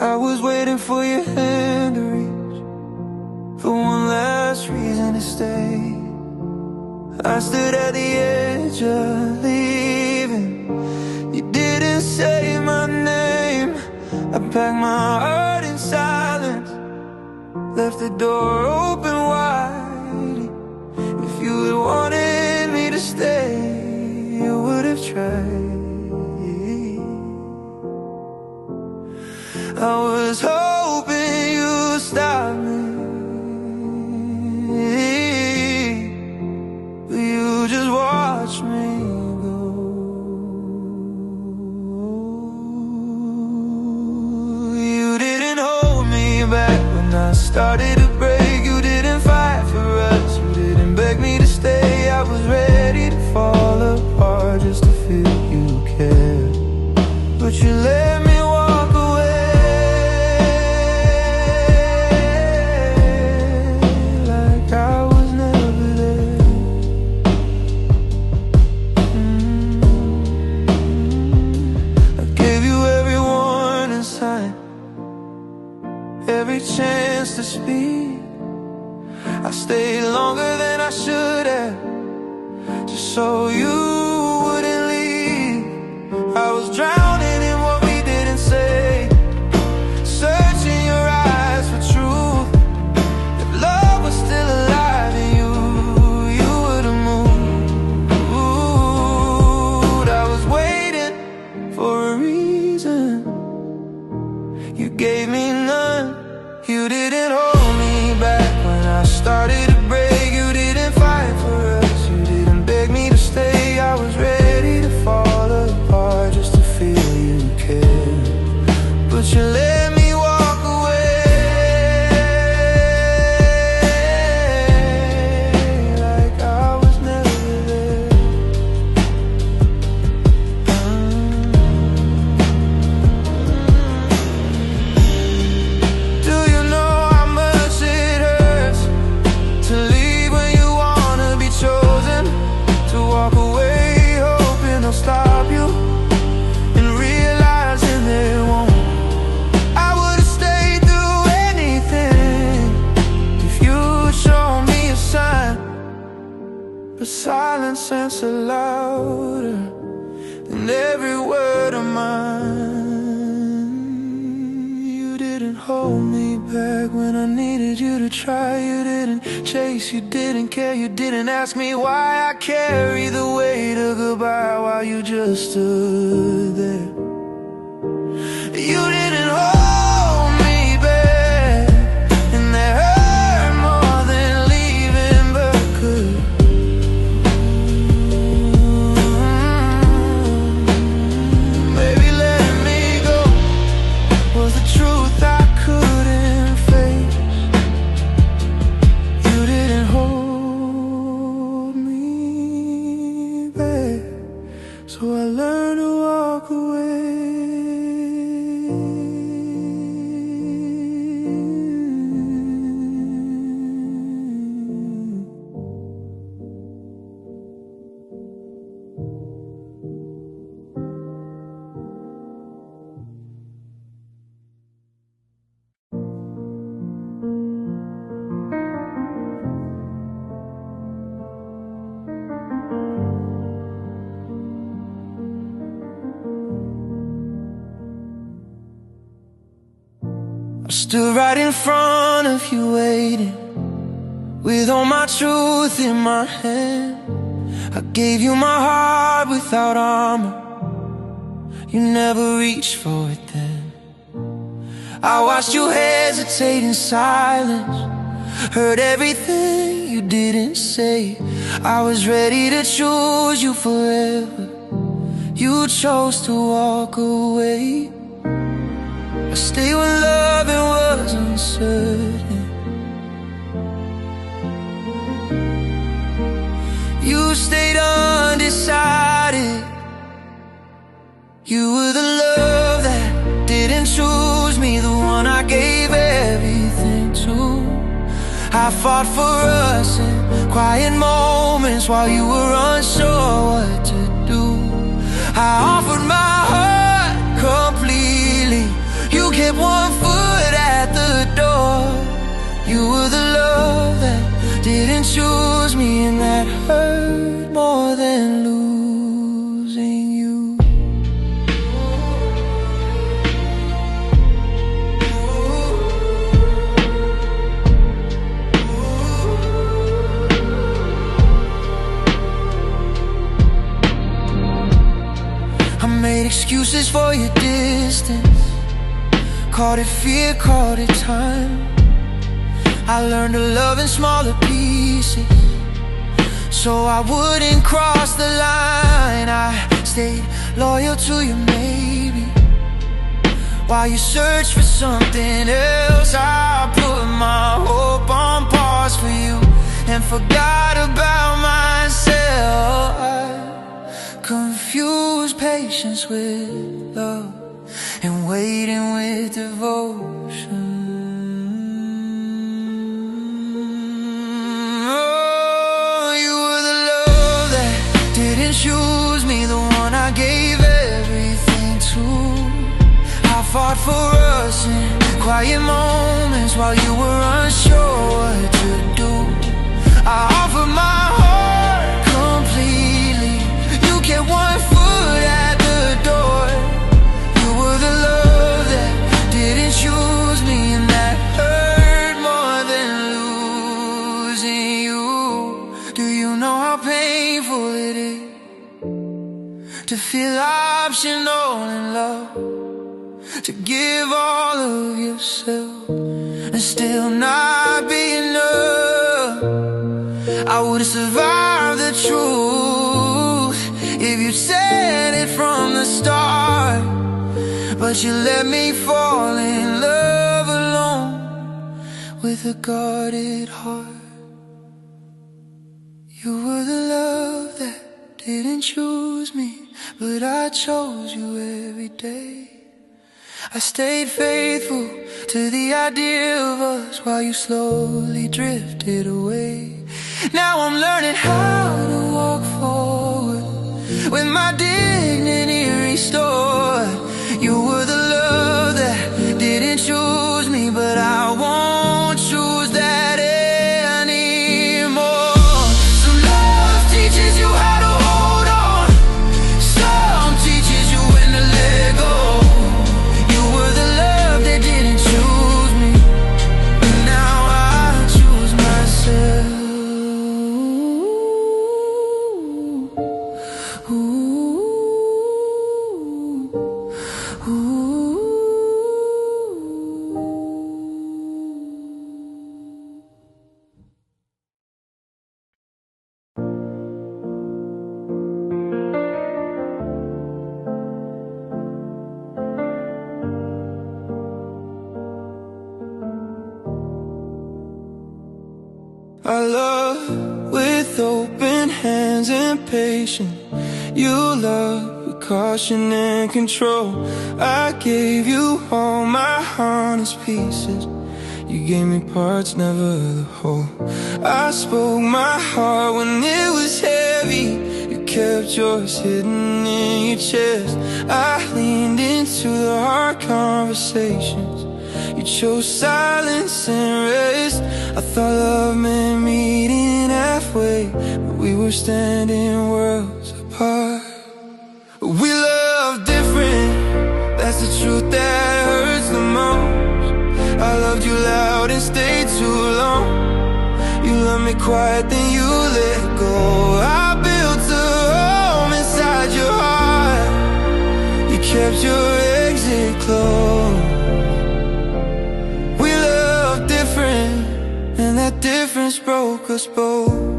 I was waiting for your hand to reach, for one last reason to stay. I stood at the edge of leaving. You didn't say my name. I packed my heart in silence, left the door open wide. If you had wanted me to stay, you would have tried. I was hoping you'd stop me, but you just watched me go. You didn't hold me back when I started to break. You didn't fight for us, you didn't beg me to stay. I was ready to fall apart just to feel you cared, but you let me walk away. Every chance to speak, I stayed longer than I should have, just so you wouldn't leave. I was drowning in what we didn't say, searching your eyes for truth. If love was still alive in you, you would've moved. I was waiting for a reason, you gave me none. You didn't hold me back when I started to break. You didn't fight for us, you didn't beg me to stay. I was ready to fall apart just to feel you cared, but you let me walk away like I was never there. Do you know how much it hurts to leave when you wanna be chosen? To walk away hoping they'll stop you and realizing they won't. I would've stayed through anything if you'd shown me a sign, but silence sounds so louder than every word of mine. You didn't hold me back when I needed you to try. You didn't chase, you didn't care, you didn't ask me why I carry the weight of goodbye while you just stood there. You didn't hold me back, and that hurt more than leaving but could. Maybe letting me go was the truth I couldn't face. You didn't hold me back, so I learned to walk away. Stood right in front of you waiting, with all my truth in my hand. I gave you my heart without armor, you never reached for it then. I watched you hesitate in silence, heard everything you didn't say. I was ready to choose you forever, you chose to walk away. I stayed when loving was uncertain. You stayed undecided. You were the love that didn't choose me, the one I gave everything to. I fought for us in quiet moments while you were unsure what to do. I offered my heart completely, you kept one foot at the door. You were the love that didn't choose me, and that hurt more than losing you. I made excuses for your distance, called it fear, called it time. I learned to love in smaller pieces, so I wouldn't cross the line. I stayed loyal to you, maybe, while you search for something else. I put my hope on pause for you and forgot about myself. I confused patience with love and waiting with devotion. Oh, you were the love that didn't choose me, the one I gave everything to. I fought for us in quiet moments while you were unsure what to do. I offered my heart completely, you kept one foot at the door. You were the love that didn't choose me, and that hurt more than losing you. Do you know how painful it is to feel optional in love, to give all of yourself and still not be enough? I would've survived the truth if you said it from the start, but you let me fall in love alone with a guarded heart. You were the love that didn't choose me, but I chose you every day. I stayed faithful to the idea of us while you slowly drifted away. Now I'm learning how to walk forward with my dignity restored. You were the love that didn't choose me, but I won't choose that anymore. Some love teaches you how to hold on, some teaches you when to let go. You were the love that didn't choose me, but now I choose myself. I love with open hands and patience. You love with caution and control. I gave you all my honest pieces, you gave me parts, never the whole. I spoke my heart when it was heavy, you kept yours hidden in your chest. I leaned into the hard conversations, you chose silence and rest. I thought love meant meeting halfway, but we were standing worlds apart. We love different, that's the truth that hurts the most. I loved you loud and stayed too long. You loved me quiet, then you let go. I built a home inside your heart, you kept your exit closed. We love different, and that difference broke us both.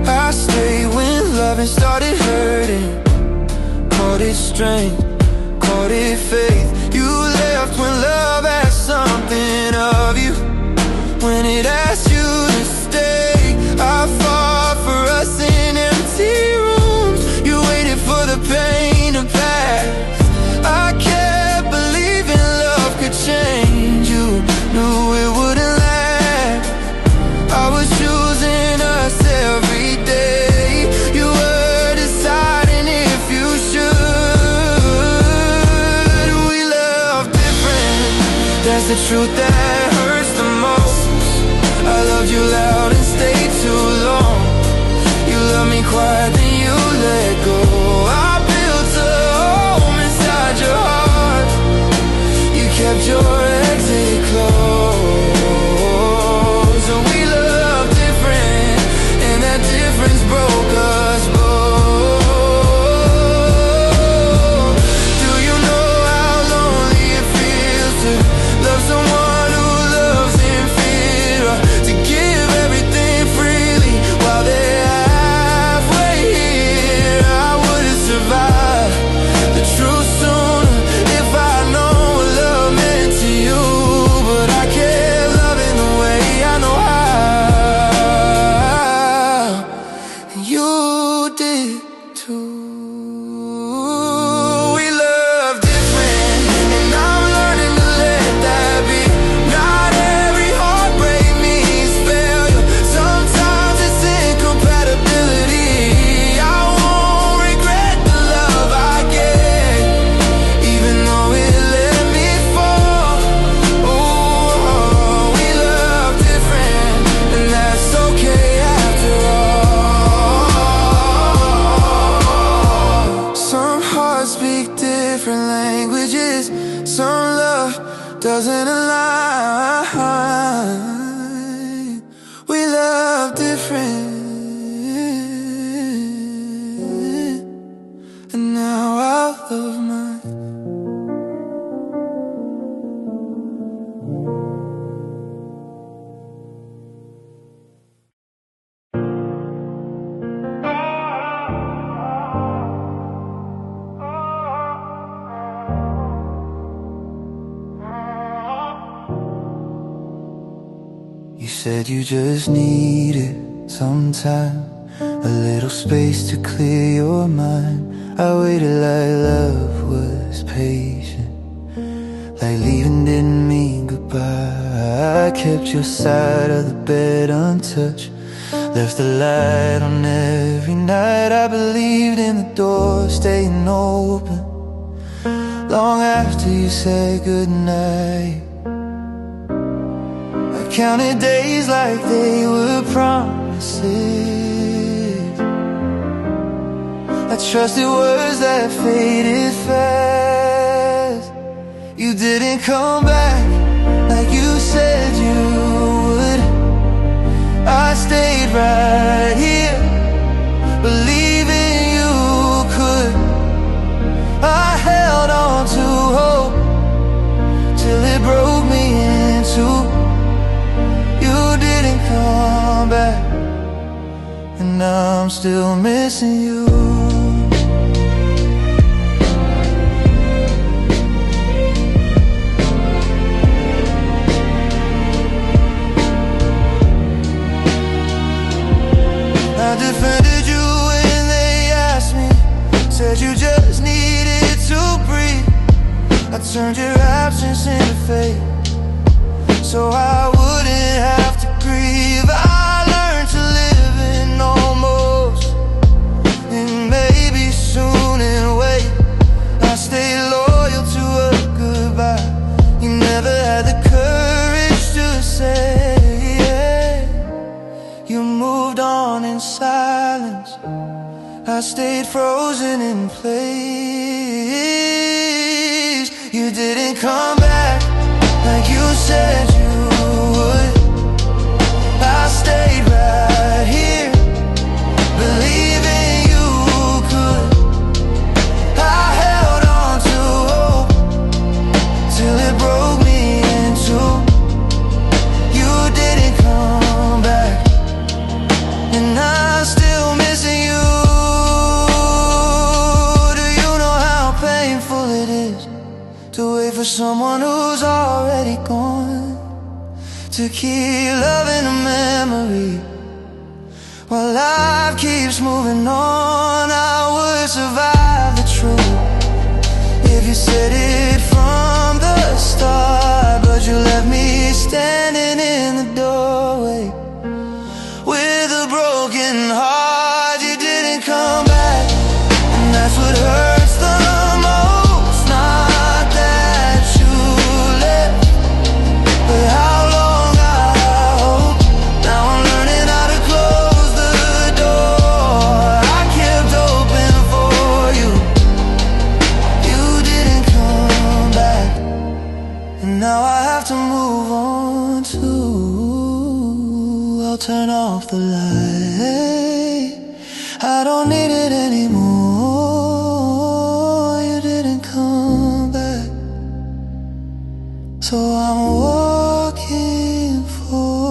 I stayed when loving started hurting, called it strength, called it faith. You left when love asked something of you, when it asked you to stay. I fought for us in empty rooms, you waited for the pain to pass. I kept believing love could change, you knew it wouldn't last. I was choosing us every day, you were deciding if you should. it's the truth that hurts the most. I loved you loud and stayed too long. You love me quiet, then you let go. I built a home inside your heart. You kept your exit closed. And we loved different, and that difference broke us both. Do you know how lonely it feels to love someone who loves in fear, to give everything freely while they're halfway here? I would've survived the truth sooner if I'd known what love meant to you. But I kept loving the way I know how, and you did too. We love different, and I'm learning to let that be. Not every heartbreak means failure. Sometimes it's incompatibility. I won't regret the love I gave, even though it let me fall. Oh, we love different, and that's okay after all. Some hearts speak different languages. Some love doesn't align. We love different, and now I love mine. You said you just needed some time, a little space to clear your mind. I waited like love was patient, like leaving didn't mean goodbye. I kept your side of the bed untouched, left the light on every night. I believed in the door staying open long after you said goodnight. I counted days like they were promises. I trusted words that faded fast. You didn't come back like you said you would. I stayed right here, believing you could. I held on to hope till it broke me in two. You didn't come back, and I'm still missing you. I defended you when they asked me, said you just needed to breathe. I turned your absence into fate, so I wouldn't have to grieve. I learned to live in almost, and maybe soon and wait. I stayed loyal to a goodbye you never had the courage to say. You moved on in silence, I stayed frozen in place. You didn't come back like you said you would. I stayed right here, believing you could. I held on to hope till it broke me in two. You didn't come back, and I'm still missing you. Do you know how painful it is to wait for someone who's already gone, to keep loving a memory while life keeps moving on? I would survive the truth if you said it from the start, but you left me standing in the doorway with a broken heart. You didn't come back, and that's what hurts the most. Not that you left, now I have to move on too. I'll turn off the light, I don't need it anymore. You didn't come back, so I'm walking forward.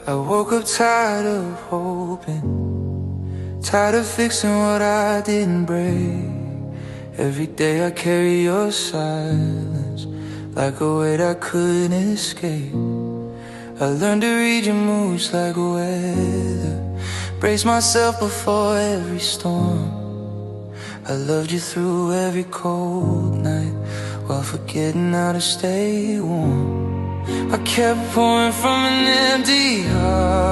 I woke up tired of hoping, tired of fixing what I didn't break. Every day I carry your silence like a weight I couldn't escape. I learned to read your moods like weather, brace myself before every storm. I loved you through every cold night while forgetting how to stay warm. I kept pouring from an empty heart,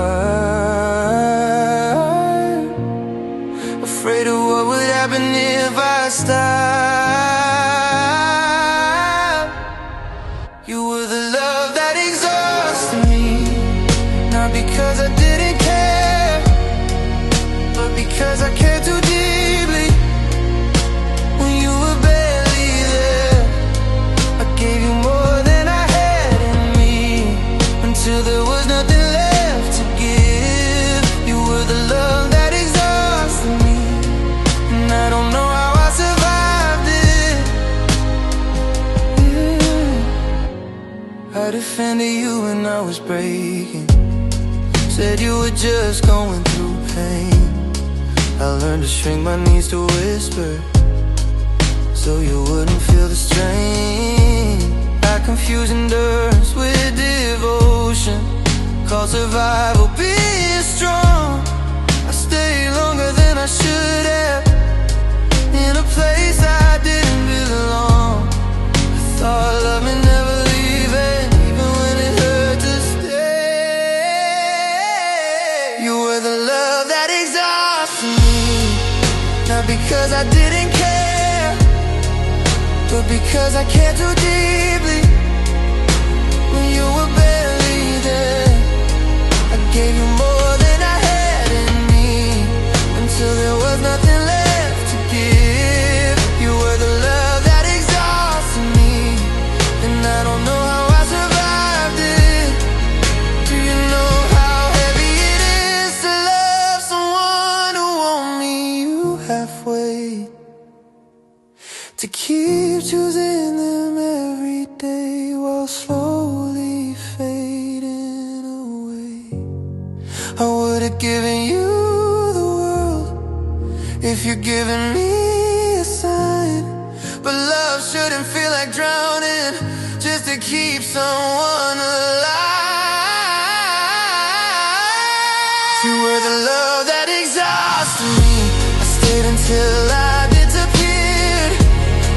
afraid of what would happen if I stopped. You were the love that exhausted me, not because I didn't care, but because I cared too deeply. When you were barely there, I gave you more than I had in me, until there was nothing left to give. You were the love that exhausted me, and I don't know how I survived it. I defended you when I was breaking, said you were just going through pain. I learned to shrink my needs to whisper, so you wouldn't feel the strain. I confuse endurance with devotion, call survival being strong. I stayed longer than I should have, in a place I didn't belong. I thought love me never leaving, even when it hurt to stay. You were the love that exhausted me, not because I didn't care, but because I cared too deeply. When you were barely there, I gave you more than I had in me, until there was nothing left to give. You were the love that exhausted me, and I don't know how I survived it. Do you know how heavy it is to love someone who won't meet you halfway, to keep choosing them every day while slowly fading away? I would've given you the world if you're giving me a sign, but love shouldn't feel like drowning just to keep someone alive. You were the love that exhausted me, I stayed until I disappeared.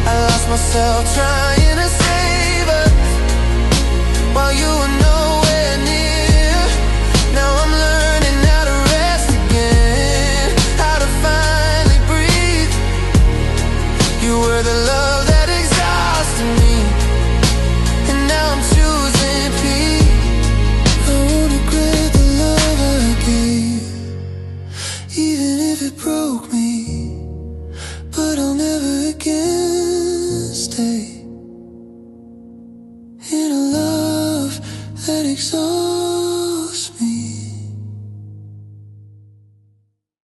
I lost myself trying to save us while you were nowhere near. Now I'm learning how to rest again, how to finally breathe. You were the love that exhausted me, and now I'm choosing peace. I won't regret the love I gave, even if it broke me, but I'll never again stay in a love that exhausts